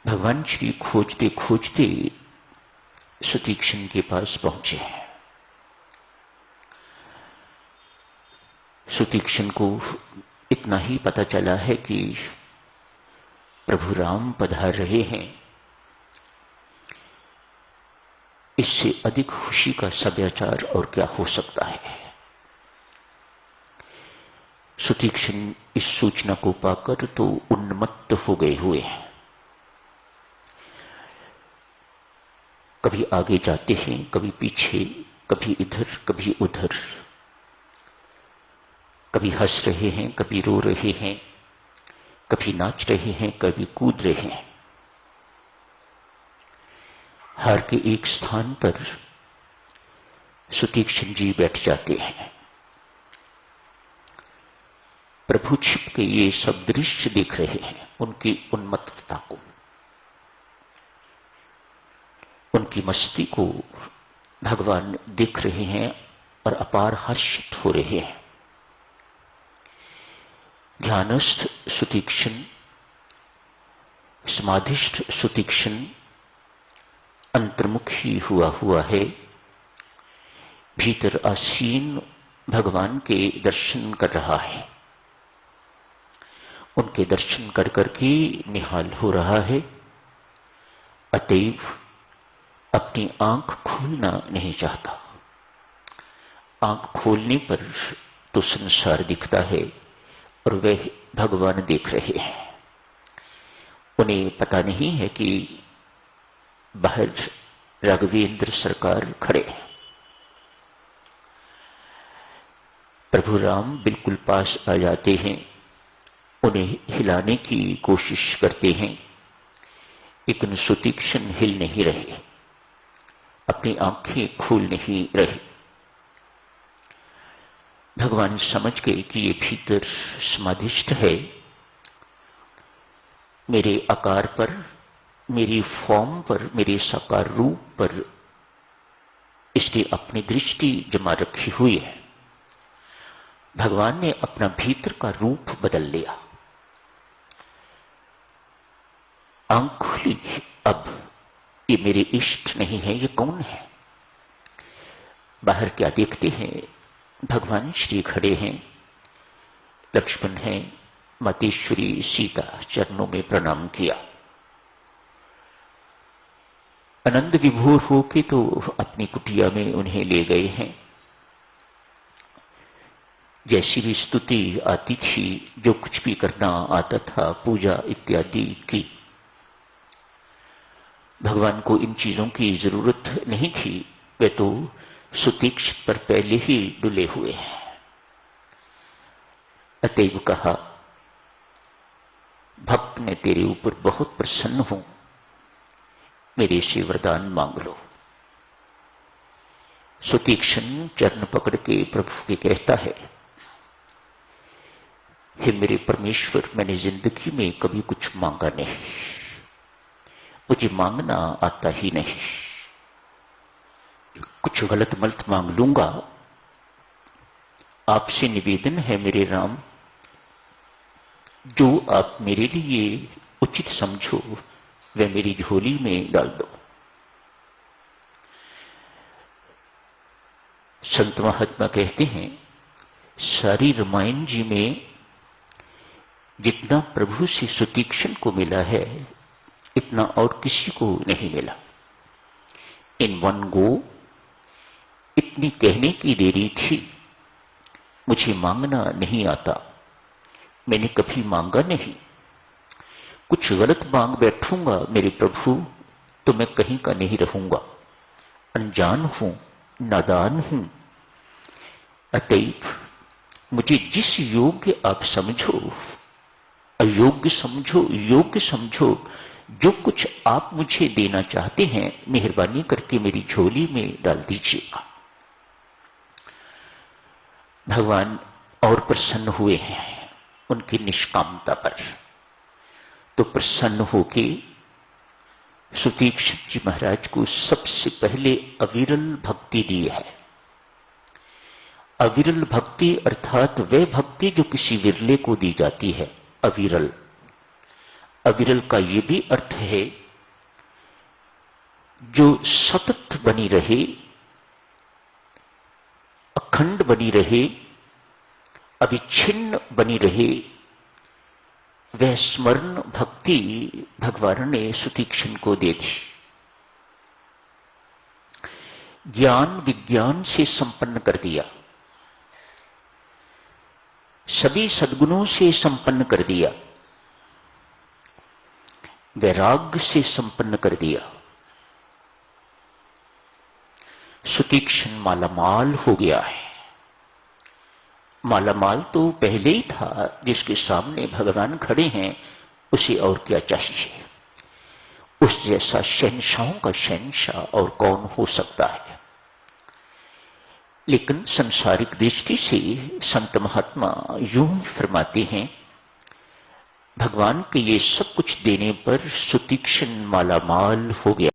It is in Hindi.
भगवान श्री खोजते खोजते सुतीक्ष्ण के पास पहुंचे हैं। सुतीक्ष्ण को इतना ही पता चला है कि प्रभु राम पधार रहे हैं। इससे अधिक खुशी का समाचार और क्या हो सकता है। सुतीक्ष्ण इस सूचना को पाकर तो उन्मत्त हो गए हुए हैं। कभी आगे जाते हैं, कभी पीछे, कभी इधर कभी उधर, कभी हंस रहे हैं, कभी रो रहे हैं, कभी नाच रहे हैं, कभी कूद रहे हैं। हर के एक स्थान पर सुतीक्ष्ण जी बैठ जाते हैं। प्रभु छिप के ये सब दृश्य देख रहे हैं, उनकी उन्मत्तता को, उनकी मस्ती को भगवान देख रहे हैं और अपार हर्षित हो रहे हैं। ध्यानस्थ सुतीक्ष्ण, समाधिस्थ सुतीक्ष्ण अंतर्मुखी हुआ है। भीतर आसीन भगवान के दर्शन कर रहा है। उनके दर्शन कर करके निहाल हो रहा है। अतएव अपनी आंख खोलना नहीं चाहता। आंख खोलने पर तो संसार दिखता है और वह भगवान देख रहे हैं। उन्हें पता नहीं है कि बाहर राघवेंद्र सरकार खड़े हैं। प्रभु राम बिल्कुल पास आ जाते हैं, उन्हें हिलाने की कोशिश करते हैं, लेकिन सुतीक्ष्ण हिल नहीं रहे, अपनी आंखें खोल नहीं रहे। भगवान समझ गए कि ये भीतर समाधिस्थ है। मेरे आकार पर, मेरी फॉर्म पर, मेरे साकार रूप पर इसने अपनी दृष्टि जमा रखी हुई है। भगवान ने अपना भीतर का रूप बदल लिया। आंख खुली, अब ये मेरे इष्ट नहीं है, ये कौन है। बाहर क्या देखते हैं, भगवान श्री खड़े हैं, लक्ष्मण हैं, मातेश्वरी सीता चरणों में प्रणाम किया। आनंद विभोर होके तो अपनी कुटिया में उन्हें ले गए हैं। जैसी भी स्तुति आती थी, जो कुछ भी करना आता था, पूजा इत्यादि की। भगवान को इन चीजों की जरूरत नहीं थी, वे तो सुतीक्ष्ण पर पहले ही डुले हुए हैं। अतएव कहा, भक्त मैं तेरे ऊपर बहुत प्रसन्न हूं, मेरे से वरदान मांग लो। सुतीक्ष्ण चरण पकड़ के प्रभु के कहता है, हे मेरे परमेश्वर, मैंने जिंदगी में कभी कुछ मांगा नहीं, मुझे मांगना आता ही नहीं। कुछ गलत मलत मांग लूंगा। आपसे निवेदन है मेरे राम, जो आप मेरे लिए उचित समझो वह मेरी झोली में डाल दो। संत महात्मा कहते हैं, सारी रामायण जी में जितना प्रभु से सुतीक्ष्ण को मिला है, इतना और किसी को नहीं मिला। इन वन गो इतनी कहने की देरी थी, मुझे मांगना नहीं आता, मैंने कभी मांगा नहीं। कुछ गलत मांग बैठूंगा मेरे प्रभु तो मैं कहीं का नहीं रहूंगा। अनजान हूं, नादान हूं। अतएव मुझे जिस योग्य आप समझो, अयोग्य समझो, योग्य समझो, जो कुछ आप मुझे देना चाहते हैं, मेहरबानी करके मेरी झोली में डाल दीजिएगा। भगवान और प्रसन्न हुए हैं उनकी निष्कामता पर। तो प्रसन्न होके सुतीक्ष्ण जी महाराज को सबसे पहले अविरल भक्ति दी है। अविरल भक्ति अर्थात वह भक्ति जो किसी विरले को दी जाती है, अविरल। अविरल का ये भी अर्थ है जो सतत बनी रहे, अखंड बनी रहे, अविच्छिन्न बनी रहे, वह स्मरण भक्ति भगवान ने सुतीक्षण को दे दी। ज्ञान विज्ञान से संपन्न कर दिया, सभी सद्गुणों से संपन्न कर दिया, वैराग्य से संपन्न कर दिया। सुतीक्षण मालामाल हो गया है। मालामाल तो पहले ही था, जिसके सामने भगवान खड़े हैं उसे और क्या चाहिए। उस जैसा शहंशाहों का शहंशाह और कौन हो सकता है। लेकिन संसारिक दृष्टि से संत महात्मा यूं फरमाते हैं, भगवान के ये सब कुछ देने पर सुतीक्षण मालामाल हो गया।